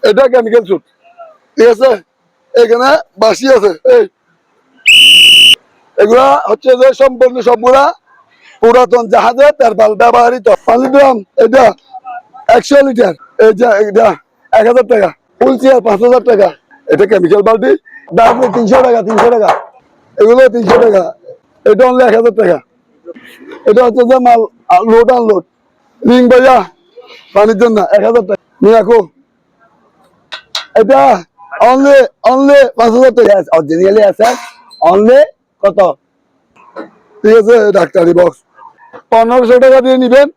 এটা chemical suit, ঠিক আছে। এখানে বাসি আছে, এই এগুলা হচ্ছে যে সম্পূর্ণ সবগুলা পুরাতন জাহাজে তেরপাল ব্যবহৃত। পানির ড্রাম এটা 100 লিটার, এটা 1000 টাকা, ফুল চেয়ার 5000 টাকা। এটা কেমিক্যাল বালতি, দাম 300 টাকা, 300 টাকা, এগুলো 300 টাকা, এটা অনলি 1000 টাকা। এটা হচ্ছে যে মাল লোড আনলোড রিং ভাইয়া পানির জন্য 1000 টাকা নিয়ে রাখো। এটা অনলি 5000 টাকা, অরিজিনালি আছে অনলি কত, ঠিক আছে। ডাক্তারি বক্স 1500 টাকা দিয়ে নিবেন,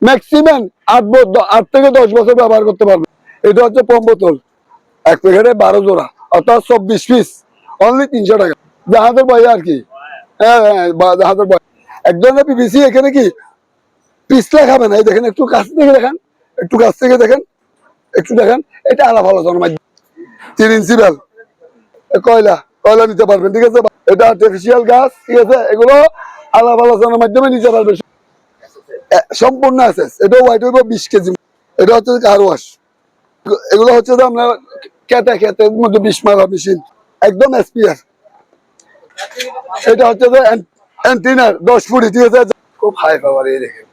ম্যাক্সিমাম 8 থেকে 10 বছর ব্যবহার করতে পারবেন। এটা হচ্ছে পম বোতল, এক প্যাকেটে 12 জোড়া, অর্থাৎ 24 পিস, অনলি 300 টাকা। জাহাজের বয় আর কি, হ্যাঁ হ্যাঁ জাহাজের বয়। এক ধরনের পিভিসি, এখানে কি পিছলা খাবে না। এই দেখেন, একটু কাছ থেকে দেখেন, একটু কাছ থেকে দেখেন, একটু দেখেন। এটা আলাপ আলোচনার মাধ্যমে 3 ইঞ্চি বেল, কয়লা কয়লা নিতে পারবেন, ঠিক আছে। এটা আর্টিফিশিয়াল গাছ, ঠিক আছে। এগুলো আলাপ আলোচনার মাধ্যমে নিতে পারবেন, সম্পূর্ণ আছে। এটা ওয়াইট হইব 20 কেজি। এটা হচ্ছে কার ওয়াশ, এগুলো হচ্ছে যে আপনার খেতের মধ্যে 20 মারা মেশিন, একদম এসপিআর। এটা হচ্ছে যে অ্যান্টিনার 10 ফুটি, ঠিক আছে। খুব হাই পাওয়ার। এই দেখেন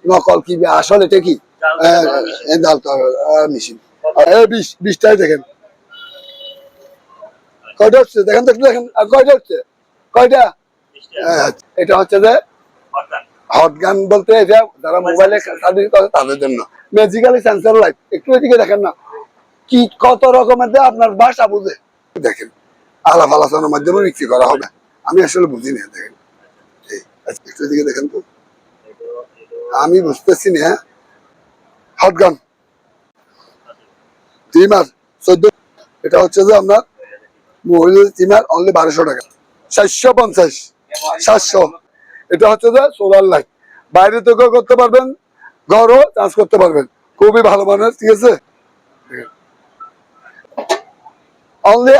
নকল কি আসল, এটা কি মেশিন। 20টাই দেখেন কয়টা হচ্ছে, দেখেন তো একটু দেখেন, আর কয়টা হচ্ছে, কয়টা। এটা হচ্ছে যে হট গান বলতে, এটা যারা মোবাইলে সার্ভিস করে তাদের জন্য। ম্যাজিক্যালি সেন্সর লাইট, একটু এদিকে দেখেন না, কি কত রকমের আপনার বাসা বুঝে দেখেন। আলাপ আলোচনার মাধ্যমে বিক্রি করা হবে, আমি আসলে বুঝি না। দেখেন একটু এদিকে দেখেন তো, আমি বুঝতেছি না। হট গান টিমার 14, এটা হচ্ছে যে আপনার মহিলা টিমার অনলি 1200 টাকা, 750, 700। এটা হচ্ছে যে সোলার লাইট, বাইরে থেকেও করতে পারবেন, ঘরও চার্জ করতে পারবেন, খুবই ভালো মানের, ঠিক আছে। অনলি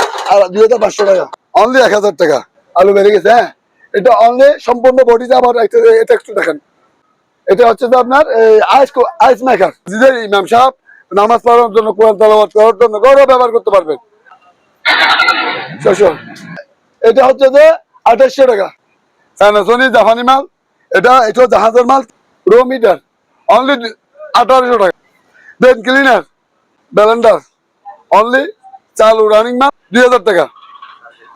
2500 টাকা, অনলি 1000 টাকা। আলু বেড়ে গেছে, হ্যাঁ। এটা অনলি সম্পূর্ণ বডিতে। আবার এটা একটু দেখেন, এটা হচ্ছে যে আপনার আইস মেকার, ইমাম সাহেব নামাজ পড়ার জন্য, কোরআন তেলাওয়াত করার জন্য ঘরও ব্যবহার করতে পারবেন। এটা হচ্ছে যে 2800 টাকা, প্যানাসোনিক জাপানি মাল। এটা জাহাজের মাল, রো মিটার, অনলি 1800 টাকা। দেন ক্লিনার ব্যালেন্ডার অনলি চালু রানিং মাল 2000 টাকা,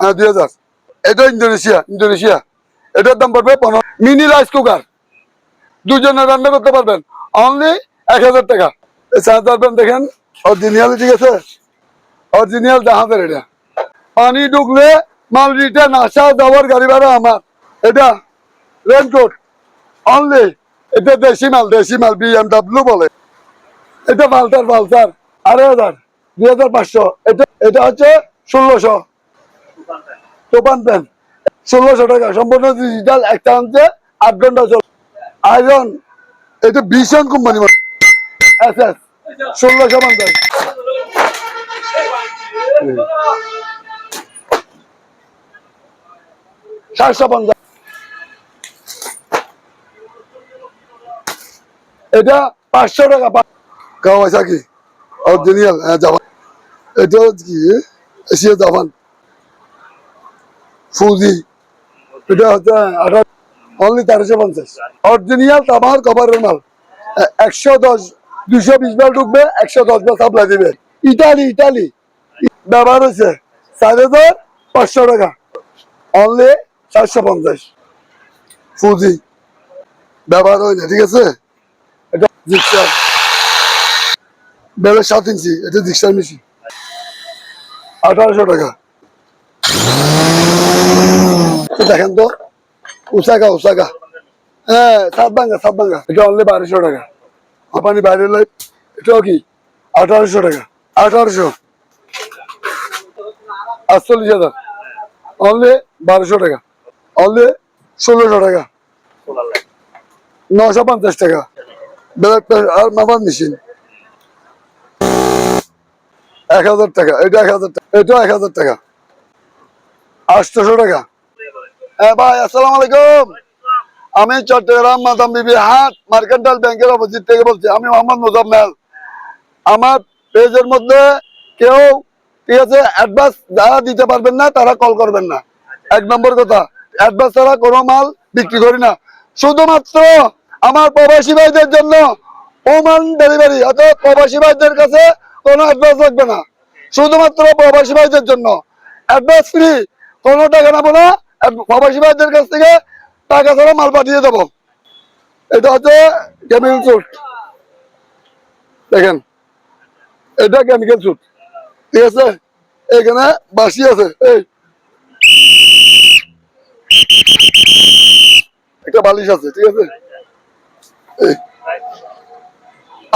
হ্যাঁ 2000। এটা ইন্দোনেশিয়া, এটার দাম পড়বে 15। মিনি রাইস কুকার, দুজনে রান্না করতে পারবেন, অনলি 1000 টাকা। চার্জার দেখেন অরিজিনাল, ঠিক আছে, অরিজিনাল জাহাজের। এটা পানি ঢুকলে মাল রিটার্ন, আসা যাওয়ার গাড়ি ভাড়া আমার। এটা রেনকোট অনলি, এটা দেশি মাল BMW বলে। এটা পালসার 2500, 2500। এটা হচ্ছে 1600। তোপান প্যান্ট 1600 টাকা, সম্পূর্ণ ডিজিটাল, একটা আনছে 8 ঘন্টা চল। আয়রন, এটা ভীষণ কোম্পানি, SS 1650। এটা 500 টাকা। কাওয়াসাকি কি অরিজিনাল জাপান। এটা কি এশিয়া জাপান ফুজি, এটা হচ্ছে 18, অনলি 1350। অরিজিনাল তামার কভারের মাল, 110 220 বার ঢুকবে, 110 বার সাপ্লাই দিবে। ইটালি ব্যবহার হয়েছে 4500 টাকা, অনলি 450। ফুজি ব্যবহার হয় না, ঠিক আছে। এটা জিক্সার বেলের 7 ইঞ্চি, এটা জিক্সার মেশিন 1800 টাকা। দেখেন তো উসাকা, হ্যাঁ সাত ভাঙ্গা, এটা অনলি 1200 টাকা। আপনি বাইরের লাইট, এটাও কি 1800 টাকা, 48,000, অনলি 1200 টাকা, অনলি 1600 টাকা, 950 টাকা। ব্ল্যাক আর মাপার মেশিন 1000 টাকা, এটা 1000 টাকা, এটাও 1000 টাকা, 800 টাকা। হ্যাঁ ভাই, আসসালামু আলাইকুম। আমি চট্টগ্রাম মাদাম বিবি হাট মার্কেন্টাইল ব্যাংকের অপোজিট থেকে বলছি। আমি মোহাম্মদ মুজাম্মেল। আমার পেজের মধ্যে কেউ, ঠিক আছে, অ্যাডভান্স যারা দিতে পারবেন না তারা কল করবেন না। 1 নম্বর কথা, অ্যাডভান্স ছাড়া কোনো মাল বিক্রি করি না। শুধুমাত্র আমার প্রবাসী ভাইদের জন্য ওমান ডেলিভারি, অর্থাৎ প্রবাসী ভাইদের কাছে কোনো অ্যাডভান্স লাগবে না। শুধুমাত্র প্রবাসী ভাইদের জন্য অ্যাডভান্স ফ্রি, কোনো টাকা নেবো না। প্রবাসী ভাইদের কাছ থেকে টাকা ছাড়া মাল পাঠিয়ে দেবো। এটা হচ্ছে কেমিক্যাল স্যুট, দেখেন এটা কেমিক্যাল স্যুট, ঠিক আছে। এখানে বাসি আছে, এই একটা বালিশ আছে, ঠিক আছে।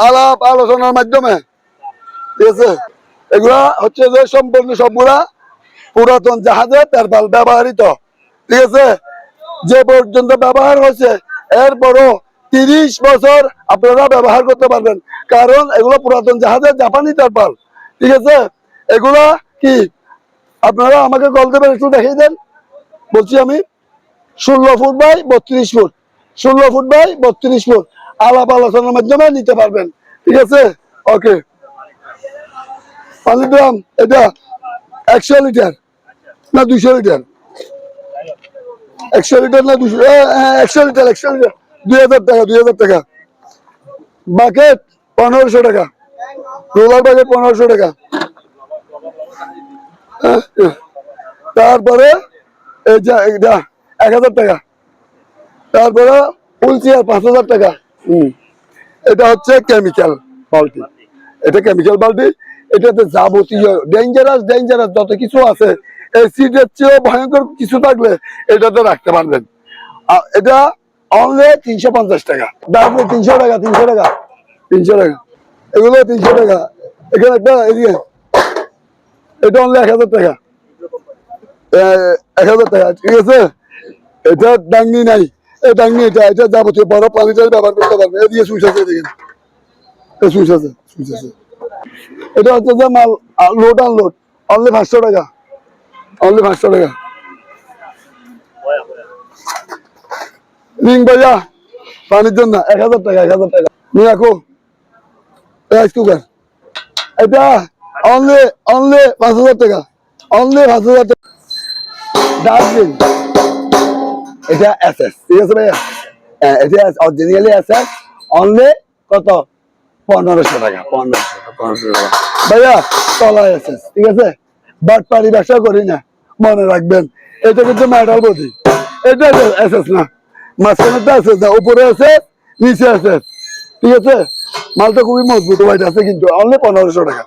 আলাপ আলোচনার মাধ্যমে, ঠিক আছে। এগুলা হচ্ছে যে সম্পূর্ণ সবগুলা পুরাতন জাহাজে তেরপাল ব্যবহৃত, ঠিক আছে। যে পর্যন্ত ব্যবহার হয়েছে এরপরও 30 বছর আপনারা ব্যবহার করতে পারবেন, কারণ এগুলো পুরাতন জাহাজের জাপানি তেরপাল, ঠিক আছে। এগুলা কি আপনারা আমাকে কল দেবেন, একটু দেখিয়ে দেন। বলছি আমি 16 foot by 32 foot, 16 foot by 32 foot আলাপ আলোচনার মাধ্যমে নিতে পারবেন, ঠিক আছে। ওকে, পানির দাম এটা 100 লিটার না 200 লিটার, 100 লিটার না 200, 100 লিটার, 100 লিটার 2000 টাকা, 2000 টাকা। বাকেট 1500 টাকা, রোলার বাকেট 1500 টাকা। তারপরে এই যে এটা 1000 টাকা। তারপরে ফুল চেয়ার 5000 টাকা। এটা হচ্ছে কেমিক্যাল বালতি, এটা কেমিক্যাল বালতি। এটাতে যাবতীয় ডেঞ্জারাস যত কিছু আছে, অ্যাসিডের চেয়েও ভয়ঙ্কর কিছু থাকলে এটাতে রাখতে পারবেন। এটা অনলি 350 টাকা, তারপরে 300 টাকা, 300 টাকা, 300 টাকা, এগুলো 300 টাকা। এখানে একটা এদিকে এটা অনলি 1000 টাকা, 1000 টাকা, ঠিক আছে। এটা ডাঙ্গি নাই, এই ডাঙ্গি এটা যাবতীয় বড় পানিটা ব্যবহার করতে পারবে। এদিকে সুইচ আছে, দেখেন সুইচ আছে, সুইচ আছে। এটা হচ্ছে যে মাল লোড আনলোড, অনলি 500 টাকা, অনলি 500 টাকা। রিং ভাইয়া পানির জন্য 1000 টাকা, 1000 টাকা নিয়ে রাখো। রাইস কুকার এটা অনলি 5000 টাকা, অনলি 5000 টাকা। ডাস্টবিন এটা এসএস, ঠিক আছে ভাইয়া, এটা অরিজিনালি এসএস, অনলি কত 1500 টাকা, 1500 টাকা ভাইয়া। তলায় এসএস, ঠিক আছে। বাটপাড়ি ব্যবসা করি না, মনে রাখবেন। এটা কিন্তু মেটাল বডি, এটা এসএস না, মাঝখানেরটা এসএস না, উপরে আছে নিচে এসএস, ঠিক আছে। মালটা খুবই মজবুত ওয়াইট আছে, কিন্তু অনলি 1500 টাকা।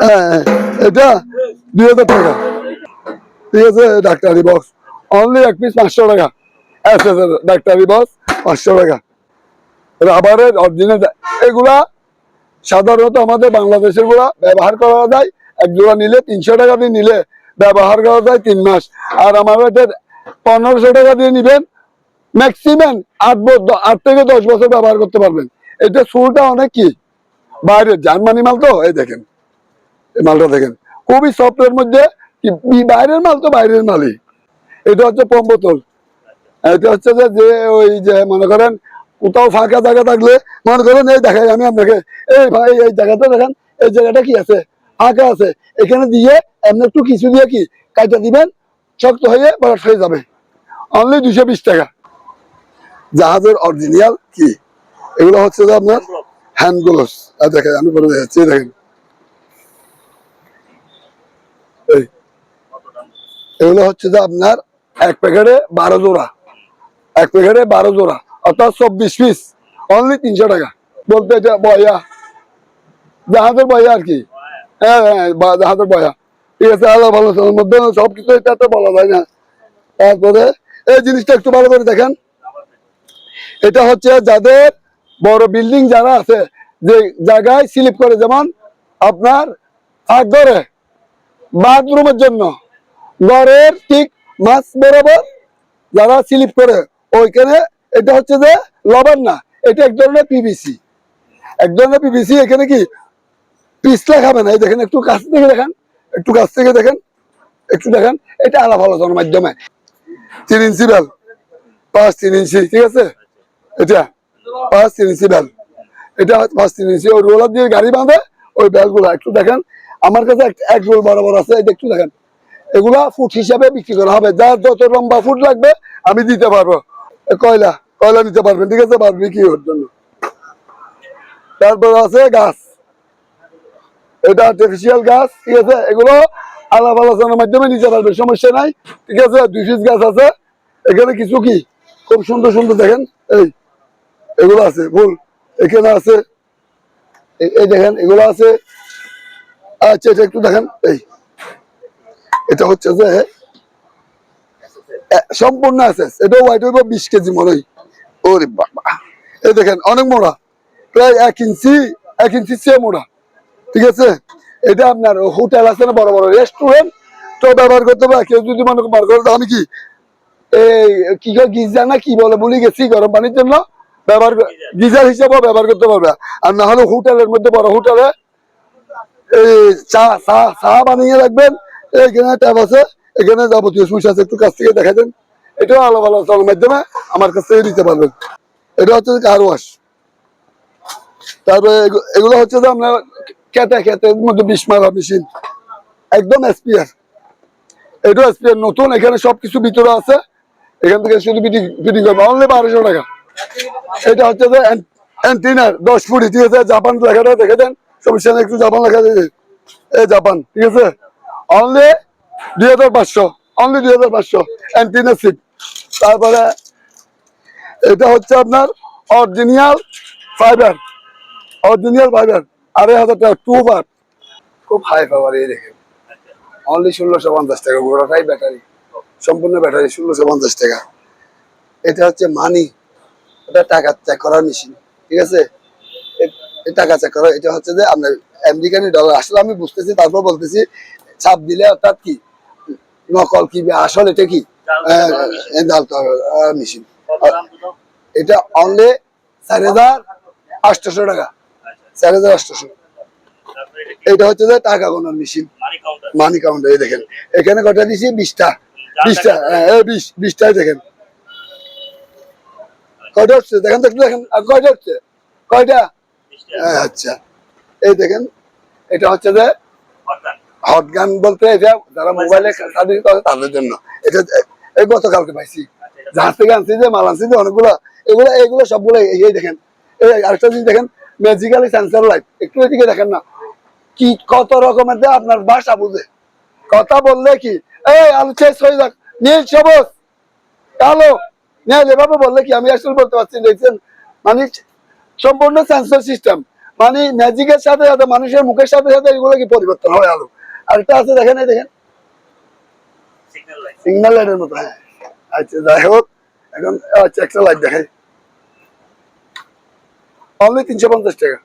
হ্যাঁ, এটা 2000 টাকা, ঠিক আছে। ডাক্তারি বক্স অনলি 1 পিস 500 টাকা, এসএস এর ডাক্তারি বক্স 500 টাকা। রাবারের অরিজিনাল, এগুলা সাধারণত আমাদের বাংলাদেশের গুলা ব্যবহার করা যায়। এক জোড়া নিলে 300 টাকা দিয়ে নিলে ব্যবহার করা যায় 3 মাস। আর আমার 1500 টাকা দিয়ে নিবেন, ম্যাক্সিমাম 8 থেকে 10 বছর ব্যবহার করতে পারবেন। এটা সুলটা অনেক কি বাইরের জার্মানি মাল তো, এই দেখেন এই মালটা দেখেন, খুবই সফটের মধ্যে। বাইরের মাল তো বাইরের মালই। এটা হচ্ছে পম্প বোতল, এটা হচ্ছে যে ওই যে মনে করেন কোথাও ফাঁকা জায়গা থাকলে, মনে করেন এই দেখাই আমি আপনাকে, এই ভাই এই জায়গাটা দেখেন, এই জায়গাটা কি আছে, ফাঁকা আছে, এখানে দিয়ে এমনি একটু কিছু দিয়ে কি কাটা দিবেন, শক্ত হয়ে বরফ হয়ে যাবে। অনলি 220 টাকা। জাহাজের অরিজিনাল কি, এগুলো হচ্ছে যে আপনার হ্যান্ড গ্লোভস। দেখেন আমি বলে দেখাচ্ছি, দেখেন এগুলো হচ্ছে যে আপনার এক প্যাকেটে 12 জোড়া, এক প্যাকেটে 12 জোড়া, অর্থাৎ 24 পিস, অনলি 300 টাকা। বলতে এটা বয়া, জাহাজের বয়া আর কি। হ্যাঁ হ্যাঁ, জাহাজের বয়া, ঠিক আছে। আল্লাহ ভালো, মধ্যে সবকিছু এটা তো বলা যায় না। তারপরে এই জিনিসটা একটু ভালো করে দেখেন, এটা হচ্ছে যাদের বড় বিল্ডিং যারা আছে, যে জায়গায় স্লিপ করে, যেমন আপনার ঘরে বাথরুমের জন্য, ঘরের ঠিক মাছ বরাবর যারা স্লিপ করে ওইখানে, এটা হচ্ছে যে লবণ না, এটা এক ধরনের পিভিসি, এক ধরনের পিভিসি। এখানে কি পিছলা খাবে না, এই দেখেন, একটু কাছ থেকে দেখেন, একটু কাছ থেকে দেখেন, একটু দেখেন। এটা আলাপ আলোচনার মাধ্যমে 3 ইঞ্চি বেল, 5 3 ইঞ্চি, ঠিক আছে। এটা 5 3 ইঞ্চি বেল, এটা 5-3 ইঞ্চি, ওই রোলার দিয়ে গাড়ি বাঁধে ওই বেলগুলা একটু দেখেন। আমার কাছে এক রোল বরাবর আছে, এটা একটু দেখেন। এগুলা ফুট হিসাবে বিক্রি করা হবে, যার যত লম্বা ফুট লাগবে আমি দিতে পারবো। কয়লা কয়লা নিতে পারবেন, ঠিক আছে, বারবিকিউর জন্য। তারপর আছে গাছ, এটা আর্টিফিশিয়াল গাছ, ঠিক আছে, এগুলো আলাপ আলোচনার মাধ্যমে নিতে পারবেন, সমস্যা নাই, ঠিক আছে। 2 পিস গাছ আছে এখানে, কিছু কি খুব সুন্দর সুন্দর দেখেন, এই এগুলো আছে ফুল, এখানে আছে, এই দেখেন এগুলো আছে। আচ্ছা এটা একটু দেখেন, এই এটা হচ্ছে যে সম্পূর্ণ আছে, এটা ওয়াইট হইব 20 কেজি মনে হয়। ওরে বাবা, এই দেখেন অনেক মোড়া, প্রায় 1 ইঞ্চি চেয়ে মোড়া, ঠিক আছে। এটা আপনার হোটেল আছে না, বড় বড় রেস্টুরেন্ট তো ব্যবহার করতে পারে। কেউ যদি মনে করে আমি কি এই কি গিজার না কি বলে ভুলে গেছি, গরম পানির জন্য ব্যবহার, গিজার হিসাবেও ব্যবহার করতে পারবে। আর না হলে হোটেলের মধ্যে, বড় হোটেলে এই চা চা চা বানিয়ে রাখবেন। এখানে ট্যাপ আছে, এখানে যাবতীয় সুইচ আছে, একটু কাছ থেকে দেখা দেন। এটাও আলাদা আলাদার মাধ্যমে আমার কাছ থেকে নিতে পারবেন। এটা হচ্ছে কার ওয়াশ। তারপরে এগুলো হচ্ছে যে আপনার খেতের মধ্যে 20 মারা মেশিন, একদম এসপিআর। এটাও এসপিআর নতুন, এখানে সবকিছু ভিতরে আছে। এখান থেকে শুধু ফিটিং করবে, অনলি 1200 টাকা। এটা হচ্ছে যে অ্যান্টিনার 10 ফুট, ঠিক আছে, জাপান লেখাটা দেখে দেন, সমস্যা নেই, একটু জাপান লেখা দিয়ে এই জাপান, ঠিক আছে, অনলি 2500, অনলি 2500 অ্যান্টিনা সিট। তারপরে এটা হচ্ছে আপনার অরিজিনাল ফাইবার, অরিজিনাল ফাইবার 2500 টাকা, 2 বার, খুব হাই পাওয়ার। এই দেখেন অনলি 1650 টাকা, গোটাটাই ব্যাটারি, সম্পূর্ণ ব্যাটারি, 1650 টাকা। এটা হচ্ছে মানি, এটা টাকা চেক করার মেশিন, ঠিক আছে, টাকা চেক করা। এটা হচ্ছে যে আপনার আমেরিকানি ডলার, আসলে আমি বুঝতেছি, তারপর বলতেছি। ছাপ দিলে অর্থাৎ কি নকল কি আসল, এটা কি মেশিন। এটা অনলি 4800 টাকা, 4800। এটা হচ্ছে যে টাকা গোনার মেশিন, মানি কাউন্টার। এই দেখেন এখানে কটা দিছি, 20টা, 20টাই দেখেন কয়টা হচ্ছে, দেখেন তো একটু দেখেন, আর কয়টা হচ্ছে, কয়টা। আচ্ছা এই দেখেন, এটা হচ্ছে যে হট গান বলতে, এটা যারা মোবাইলে স্বাধীন করে তাদের জন্য। এটা এই গতকালকে পাইছি, জাহাজ থেকে আনছি, যে মাল আনছি যে অনেকগুলো, এগুলো সবগুলো। এই দেখেন, এই আরেকটা জিনিস দেখেন, ম্যাজিক্যালি সেন্সার লাইট, একটু এদিকে দেখেন না, কি কত রকমের যে আপনার ভাষা বুঝে, কথা বললে কি এই আলু শেষ হয়ে যাক, নীল সবুজ কালো নীল, এভাবে বললে কি আমি আসলে বলতে পারছি, দেখছেন, মানে সম্পূর্ণ সেন্সর সিস্টেম, মানে ম্যাজিকের সাথে সাথে মানুষের মুখের সাথে সাথে এগুলো কি পরিবর্তন হয় আলো। আরেকটা আছে দেখেন, এই দেখেন সিগন্যাল লাইটের মতো। হ্যাঁ আচ্ছা যাই হোক, এখন আচ্ছা একটা লাইট দেখাই, অনলি 350 টাকা,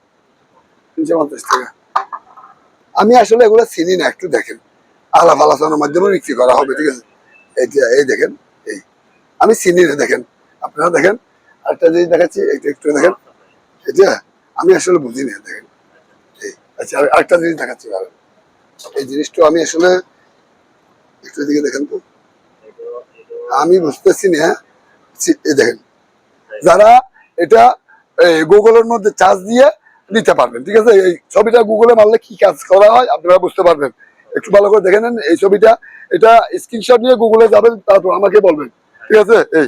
350 টাকা। আমি আসলে এগুলো চিনি না, একটু দেখেন, আলাপ আলোচনার মাধ্যমে বিক্রি করা হবে, ঠিক আছে। এই দেখেন, এই আমি চিনি না, দেখেন আপনারা দেখেন। আরেকটা জিনিস দেখাচ্ছি, এইটা একটু দেখেন, এটা আমি আসলে বুঝি না, দেখেন এই। আচ্ছা আরেকটা জিনিস দেখাচ্ছি, এই জিনিসটা আমি আসলে একটু দিকে দেখেন তো, আমি বুঝতেছি না। এই দেখেন, যারা এটা গুগলের মধ্যে চার্জ দিয়ে নিতে পারবেন, ঠিক আছে। এই ছবিটা গুগলে মারলে কি কাজ করা হয় আপনারা বুঝতে পারবেন, একটু ভালো করে দেখে নেন এই ছবিটা। এটা স্ক্রিনশট নিয়ে গুগলে যাবেন, তারপর আমাকে বলবেন, ঠিক আছে। এই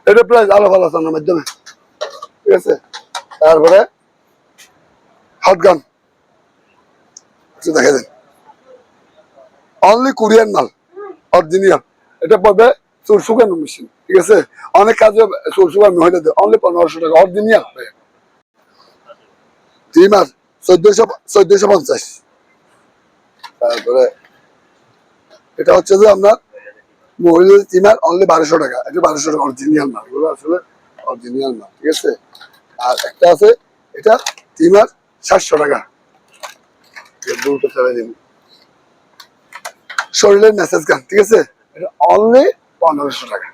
এটা প্রাইস আলাপ আলোচনার মাধ্যমে, ঠিক আছে। তারপরে হট গান দেখা দেন, অনলি কোরিয়ান মাল, অরিজিনাল। এটা পড়বে চুল শুকানো মেশিন, ঠিক আছে, অনেক কাজে চুল শুকানো মহিলাদের, অনলি 1500 টাকা, অরিজিনাল। ট্রিমার 1450। তারপরে এটা হচ্ছে যে আপনার মহিলাদের ট্রিমার, অনলি 1200 টাকা, এটা 1200 টাকা, অরিজিনাল মাল, এগুলো আসলে অরিজিনাল মাল, ঠিক আছে। আর একটা আছে, এটা ট্রিমার 700 টাকা, দুটো ফেলে দিন। শরীরের মেসেজ গান, ঠিক আছে, এটা অনলি 1500 টাকা।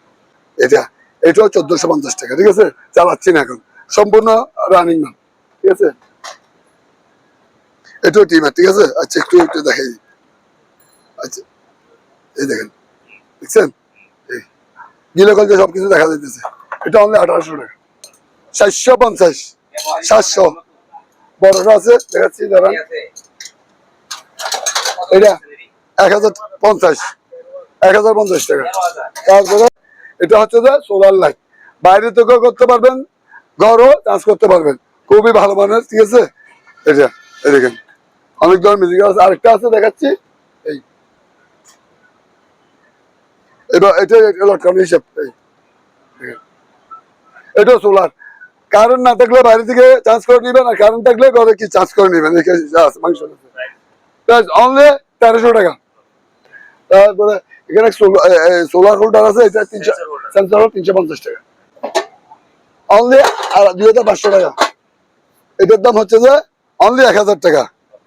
এটাও 1450 টাকা, ঠিক আছে, চালাচ্ছি না এখন, সম্পূর্ণ রানিং মাল, ঠিক আছে। এটাও টিমার, ঠিক আছে। আচ্ছা একটু দেখাই, আচ্ছা এই দেখেন, দেখছেন, এই গিলে কলজে সবকিছু দেখা যাইতেছে। এটা অনলি 1800 টাকা, 750, 700 বড়টা আছে দেখাচ্ছি দাঁড়ান এটা 1050 টাকা। তারপরে এটা হচ্ছে যে সোলার লাইট, বাইরে থেকেও করতে পারবেন, ঘরও চার্জ করতে পারবেন, খুবই ভালো মানের। ঠিক আছে, এটা দেখেন অনেক ধরনের মিউজিক আছে। আরেকটা আছে দেখাচ্ছি, এই এটা ইলেকট্রনিক হিসাব, এটা সোলার। কারেন্ট না থাকলে বাইরে থেকে চার্জ করে নিবেন, আর কারেন্ট থাকলে ঘরে কি চার্জ করে নিবেন। মাংস অনলি 1300 টাকা। তারপরে এখানে সোলার হোল্ডার আছে, এটা 300 সেন্সর 350 টাকা অনলি। আর 2500 টাকা। এটার দাম হচ্ছে যে অনলি 1000 টাকা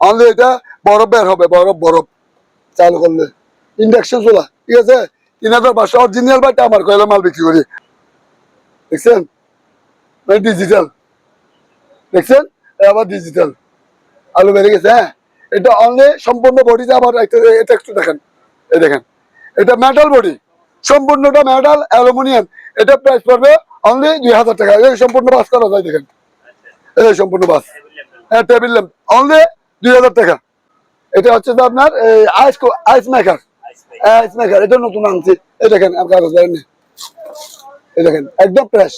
অনলি। এটা বরফ বের হবে, বরফ চালু করলে। ইন্ডাকশন চুলা, ঠিক আছে, 3500। অরিজিনাল বাটা আমার কয়লা মাল বিক্রি করি, দেখছেন, ডিজিটাল দেখছেন, আবার ডিজিটাল আলু বেড়ে গেছে। হ্যাঁ, এটা অনলি সম্পূর্ণ বডিতে। আবার এটা একটু দেখেন, এই দেখেন, এটা মেটাল বডি, সম্পূর্ণটা মেটাল অ্যালুমিনিয়াম। এটা প্রাইস পড়বে অনলি 2000 টাকা। এই সম্পূর্ণ বাস করা যায়, দেখেন, এই সম্পূর্ণ বাস। হ্যাঁ, টেবিল ল্যাম্প অনলি 2000 টাকা। এটা হচ্ছে তো আপনার আইস মেকার। এটা নতুন আনছি, এই দেখেন আপনার এই দেখেন একদম ফ্রেশ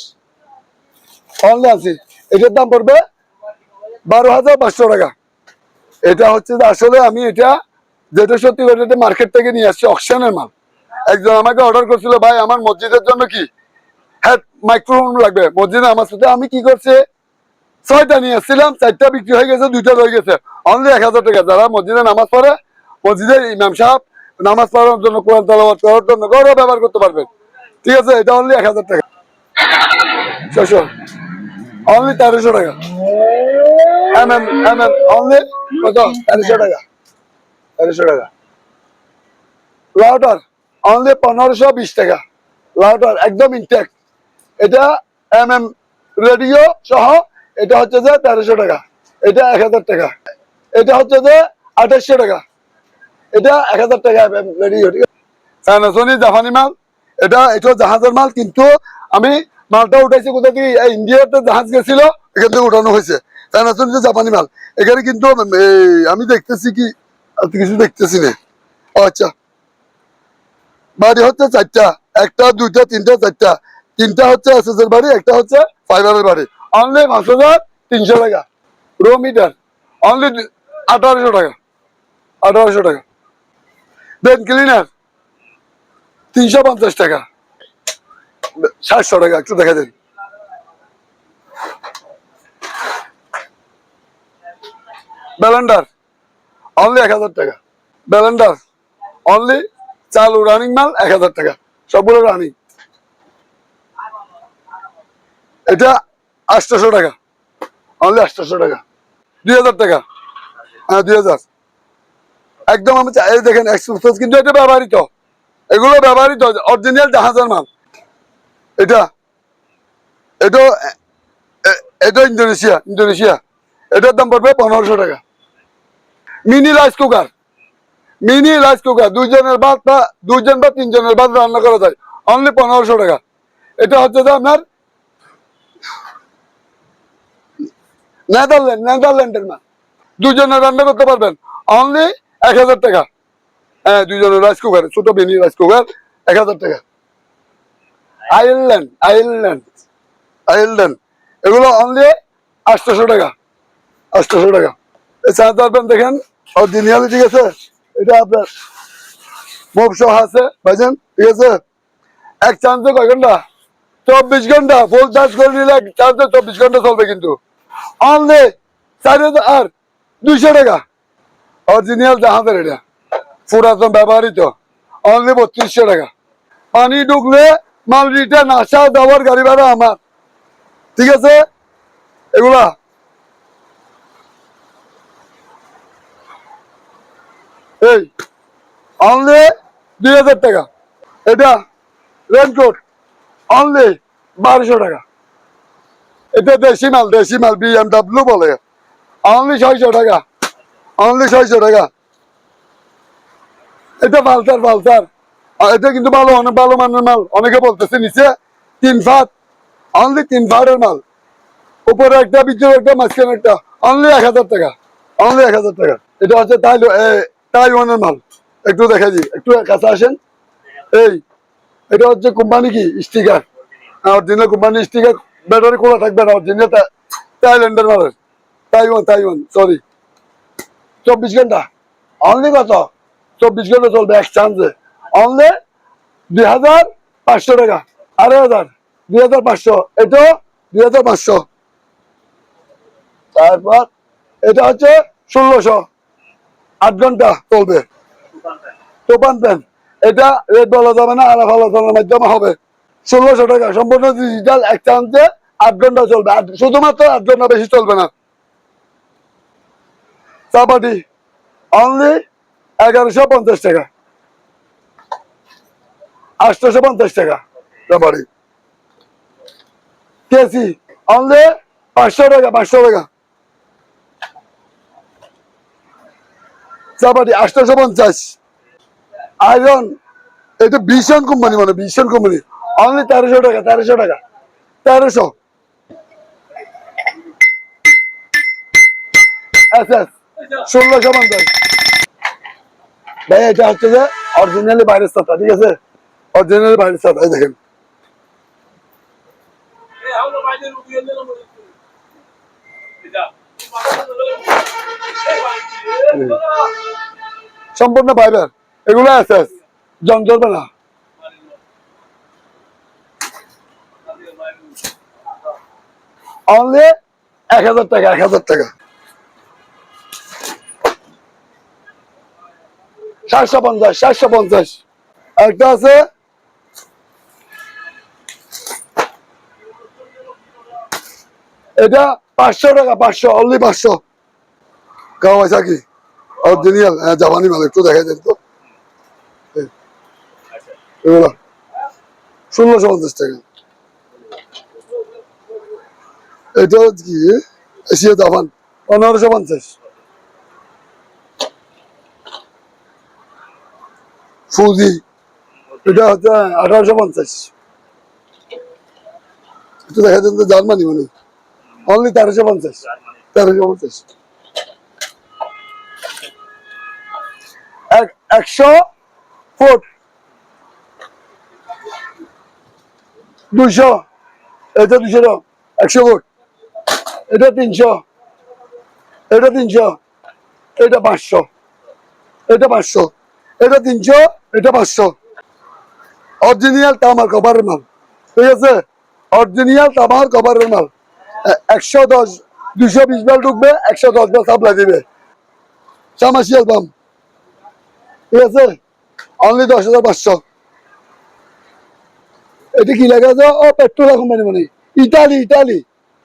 অনলি আনছি। এটার দাম পড়বে 12,500 টাকা। এটা হচ্ছে যে আসলে আমি এটা যেটা সত্যি কথা মার্কেট থেকে নিয়ে আসছি, অকশনের মাল। একজন আমাকে অর্ডার করছিল, ভাই আমার মসজিদের জন্য কি হ্যাঁ মাইক্রোফোন লাগবে মসজিদে আমার সাথে। আমি কি করছি, 6টা নিয়ে আসছিলাম, 4টা বিক্রি হয়ে গেছে, 2টা রয়ে গেছে। অনলি 1000 টাকা। যারা মসজিদে নামাজ পড়ে, মসজিদের ইমাম সাহেব নামাজ পড়ার জন্য, কোরআন তেলাওয়াত করার জন্য ঘরেও ব্যবহার করতে পারবেন। ঠিক আছে, এটা অনলি 1000 টাকা। 600 অনলি 1300 টাকা। অনলি কত, 1300 টাকা। 1300 টাকা। লাউটার অনলি 1520 টাকা। লাউটার একদম ইনটেক্ট। এটা রেডিও সহ, এটা হচ্ছে যে 1300 টাকা। এটা 1000 টাকা। এটা হচ্ছে যে 2800 টাকা। এটা 1000 টাকা রেডিও। ঠিক আছে, সানাসনি জাপানি মাল। এটা জাহাজের মাল, কিন্তু আমি মালটা উঠাইছি কোথা থেকে, ইন্ডিয়াতে জাহাজ গেছিল, এখান থেকে উঠানো হয়েছে। সানাসনি জাপানি মাল। এখানে কিন্তু আমি দেখতেছি কি, কিছু দেখতেছি না। আচ্ছা, বাড়ি হচ্ছে 4টা, 1টা 2টা 3টা 4টা। 3টা হচ্ছে এসএসের বাড়ি, একটা হচ্ছে ফাইবারের বাড়ি। অনলি 5300 টাকা। রো মিটার অনলি 1800 টাকা। 1800 টাকা। বেড ক্লিনার 350 টাকা। 700 টাকা। একটু দেখা দেন। ব্যালেন্ডার অনলি 1000 টাকা। ব্যালেন্ডার অনলি চালু রানিং মাল 1000 টাকা, সবগুলো রানিং। এটা 800 টাকা অনলি। 800 টাকা। 2000 টাকা। হ্যাঁ, 2000 একদম। আমি চাই দেখেন এক্সপ্রেস, কিন্তু এটা ব্যবহৃত, এগুলো ব্যবহৃত অরিজিনাল জাহাজের মাল। এটা এটা এটা ইন্দোনেশিয়া। এটার দাম পড়বে 1500 টাকা। মিনি রাইস কুকার, দুইজনের ভাত বা 2জন বা 3জনের ভাত রান্না করা যায়, অনলি 1500 টাকা। এটা হচ্ছে যে আপনার নেদারল্যান্ডের মাল, 2জনের রান্না করতে পারবেন, অনলি 1000 টাকা। হ্যাঁ, 2জনের রাইস কুকার, ছোট মিনি রাইস কুকার 1000 টাকা। আয়ারল্যান্ড এগুলো অনলি 800 টাকা। 800 টাকা। চার্জার দেখেন অরিজিনালি, ঠিক আছে। এটা আপনার মুভ সহ আছে ভাইজান, ঠিক আছে। এক চার্জে কয় ঘন্টা, 24 ঘন্টা ফুল চার্জ করে নিলে চার্জে 24 ঘন্টা চলবে, কিন্তু অনলি 4200 টাকা। অরিজিনাল জাহাজের, এটা পুরাতন ব্যবহৃত, অনলি 3200 টাকা। পানি ঢুকলে মাল রিটার্ন, আসা যাওয়ার গাড়ি ভাড়া আমার, ঠিক আছে। এগুলা এই অনলি 2000 টাকা। এটা রেনকোট অনলি 1200 টাকা। এটা দেশি মাল BMW বলে, অনলি 600 টাকা। অনলি 600 টাকা। এটা পালসার। এটা কিন্তু ভালো, অনেক ভালো মানের মাল। অনেকে বলতেছে নিচে 3 ফাট, অনলি 3 ফাটের মাল। উপরে একটা, ভিতরে একটা, মাঝখানে একটা, অনলি 1000 টাকা, অনলি 1000 টাকা। এটা হচ্ছে তাইওয়ানের মাল। একটু দেখা দিই, একটু কাছে আসেন। এই এটা হচ্ছে কোম্পানি কি sticker, original company sticker, battery খোলা থাকবে না, অরিজিনাল থাইল্যান্ডের মালের, তাইওয়ান সরি। 24 ঘন্টা অনলি কত? 24 ঘন্টা চলবে এক্সচেঞ্জে, অনলি 2500 টাকা, 2500, 2500, এটাও 2500। তারপর এটা হচ্ছে 1600, 8 ঘন্টা চলবে। তোপান প্যান, এটা রেট বলা যাবে না, আলাপ আলোচনার মাধ্যমে হবে। 1600 টাকা সম্পূর্ণ ডিজিটাল, এক্সচেঞ্জে 8 ঘন্টা চলবে, শুধুমাত্র 8 ঘন্টা, বেশি চলবে না। চাপাটি অনলি 1150 টাকা, 850 টাকা চাপাটি। কেসি অনলি 500 টাকা, 500 টাকা চাপাটি, 850। আয়রন, এটা ভীষণ কোম্পানি, মানে ভীষণ কোম্পানি, অনলি 1300 টাকা, 1300 টাকা, 1300। SS 1650। ভাই এটা হচ্ছে যে অরিজিনালি বাইরের ছাতা, ঠিক আছে, অরিজিনালি বাইরের ছাতা। এই দেখেন সম্পূর্ণ ফাইবার, এগুলো SS, জং ধরবে না। অনলি 1000 টাকা, 1000 টাকা। 750, 750। একটা আছে এটা 500 টাকা, 500, অনলি 500। কাওয়াসাকি অরিজিনাল জাপানি মাল, একটু দেখা দেন তো। এগুলো 1650 টাকা। এটা কি এশিয়া জাপান, 1550। ফুজি, এটা হচ্ছে 1850। একটু দেখা দেন তো, জার্মানি মানে, অনলি 1350, 1350। 100 ফুট 200, এটা 200, 100 ফুট, এটা 300, এটা 300, এটা 500, এটা 500, এটা 300, এটা 500। অরিজিনাল তামার কভারের মাল, ঠিক আছে, অরিজিনাল তামার কভারের মাল। 110, 220 বেল ঢুকবে, 110 বেল সাপ্লাই দিবে। সামাসিয়াল পাম্প, ঠিক আছে, অনলি 10,500। এটা কি লেখা আছে? ও পেট্রোল কোম্পানি, মানে ইটালি, ইটালি,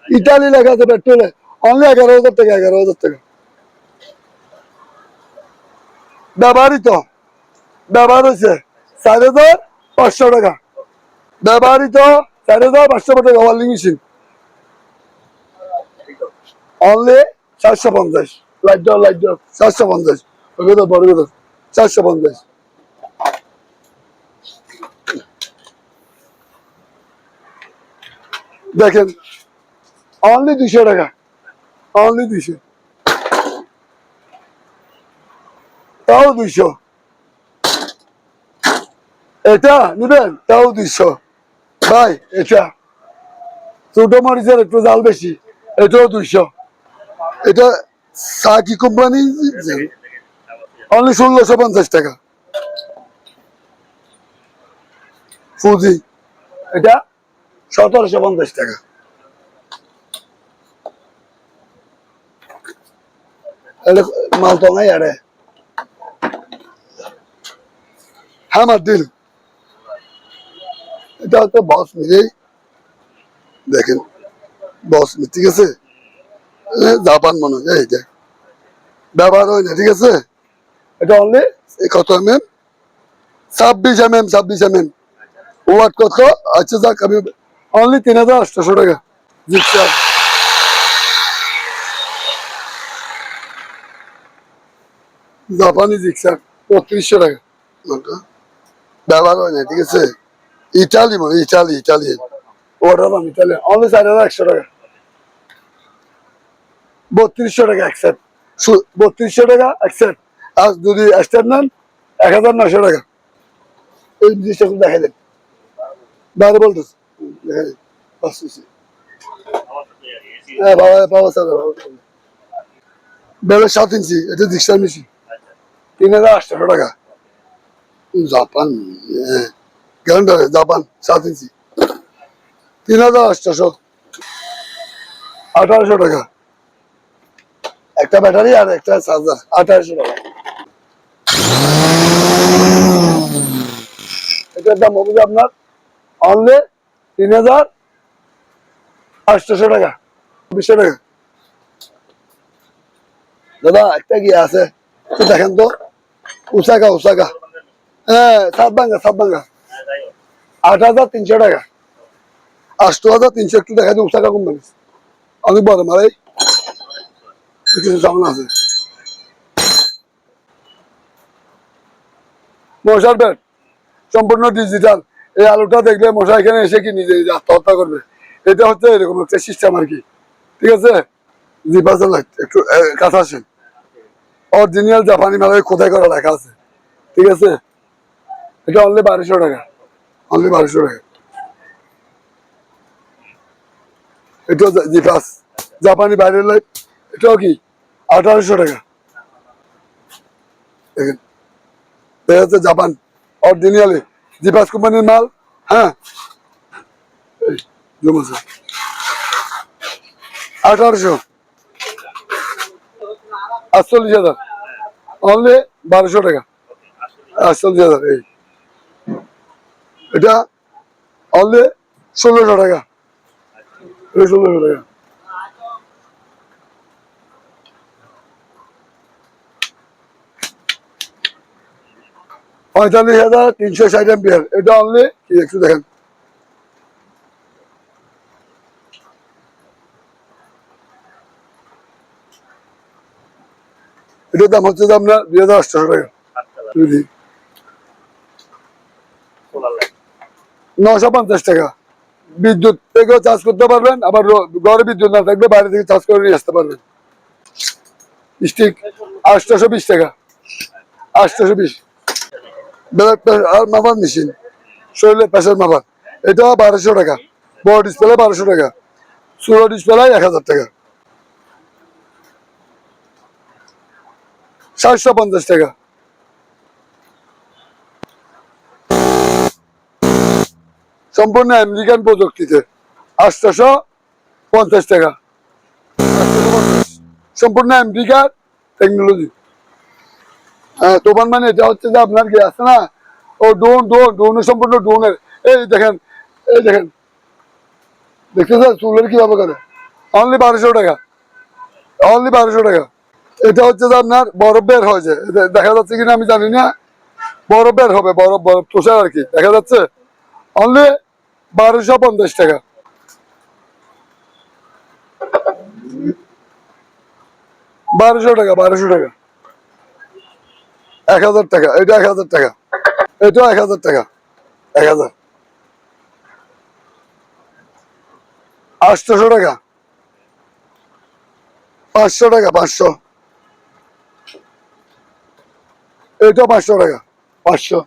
ইটালি লেখা আছে পেট্রোলে, অনলি 11,000 টাকা, 11,000 টাকা। ব্যবহৃত, ব্যবহার হয়েছে 4,500 টাকা, ব্যবহৃত 4,500 টাকা। ওয়ার্লিং মেশিন অনলি 750। লাইট দাও, লাইট দাও, 750। বড় 750। দেখেন অনলি 200 টাকা, অনলি 200, তাও 200। এটা নিবেন, তাও 200। ভাই এটা ছোট মরিচের একটু জাল বেশি, এটাও 200। এটা সাকি কোম্পানি, অনলি 1650 টাকা। ফুজি, এটা 1750 টাকা। এটা মাল তো নাই আরে। হ্যামার ডিল, এটা হচ্ছে বস মিলে, দেখেন বস মি, ঠিক আছে, জাপান মনে হয়। এইটা ব্যবহার হয় না, ঠিক আছে। এটা অনলি কত mm? 26 mm, 26 mm। ওয়াট কত? আচ্ছা যাক, আমি অনলি 3,800 টাকা। জিক্সার, জাপানি জিক্সার 3500 টাকা। ব্যবহার হয় না, ঠিক আছে। ইটালি মানে, Italy, Italian water pump, Italian, only 4,100 টাকা। 3200 টাকা এক সেট, 3200 টাকা এক সেট। আর যদি এক্সট্রা নেন 1900 টাকা। এই জিনিসটা একটু দেখাই দেন, বাইরে বলতেছে দেখাই দেন। হ্যাঁ বাবা বাবা স্যার, বেলের 7 ইঞ্চি, এটা ডিক্সার মেশিন, 3800 টাকা। জাপান, গ্যারান্টার জাপান 7 ইঞ্চি, 3800, 1800 টাকা। একটা ব্যাটারি আর একটা চার্জার, 1800 টাকা। এটার দাম হবে আপনার অনলি 3800 টাকা, 20 টাকা। দাদা একটা কি আছে একটু দেখেন তো, উসাকা উসাকা, হ্যাঁ সাত ভাঙ্গা 8300 টাকা, 8300। একটু দেখা যায় উসাকা কোম্পানি, অনেক বড় মাল, এই কিছু সামনে আছে। মশার ব্যাট সম্পূর্ণ ডিজিটাল। এই আলুটা দেখলে মশা এখানে এসে কি নিজে আত্মহত্যা করবে। এটা হচ্ছে এরকম একটা সিস্টেম আর কি, ঠিক আছে। জি পাঁচ লাইট একটু কাছে আসেন, অরিজিনাল জাপানি মালের খোদাই করা লেখা আছে, ঠিক আছে। এটা অনলি 1200 টাকা, অনলি 1200 টাকা। এটা জি পাঁচ জাপানি বাইরের লাইট, এটাও কি 1800 টাকা। দেখেন এটা হচ্ছে জাপান অরিজিনালি জি পাঁচ কোম্পানির মাল। হ্যাঁ 1800, 48,000, অনলি 1200 টাকা, 48,000। এই এটা অনলি 1600 টাকা, 1600 টাকা। 45,360 এম্পিয়ার, এটা অনলি একটু দেখেন, এটার দাম হচ্ছে আপনার 2800 টাকা। 950 টাকা। বিদ্যুৎ থেকেও চার্জ করতে পারবেন, আবার ঘরে বিদ্যুৎ না থাকলে বাইরে থেকে চার্জ করে নিয়ে আসতে পারবেন। স্টিক 820 টাকা, 820। ব্লাড প্রেশার আর মাপার মেশিন, শরীরের প্রেশার মাপার, এটা 1200 টাকা। বড় ডিসপ্লে 1200 টাকা, ছোট ডিসপ্লে 1000 টাকা। 750 টাকা। সম্পূর্ণ আমেরিকান প্রযুক্তিতে 850 টাকা, 850, সম্পূর্ণ আমেরিকার টেকনোলজি। তোফান মানে এটা হচ্ছে যে আপনার কি আছে না, ও ড্রোনের সম্পূর্ণ ড্রোনের। এই দেখেন, এই দেখেন, দেখতেছেন চুলের কিভাবে করে, অনলি 1200 টাকা, অনলি 1200 টাকা। এটা হচ্ছে যে আপনার বরফ বের হয়েছে, দেখা যাচ্ছে কিনা আমি জানি না, বরফ বের হবে, বরফ বরফ তুষার আর কি, দেখা যাচ্ছে। অনলি 1250 টাকা, 1200 টাকা, 1200 টাকা। 1000 টাকা, এটা 1000 টাকা, এটাও 1000 টাকা, 1000। 800 টাকা, 500 টাকা, 500, এটাও 500 টাকা, 500।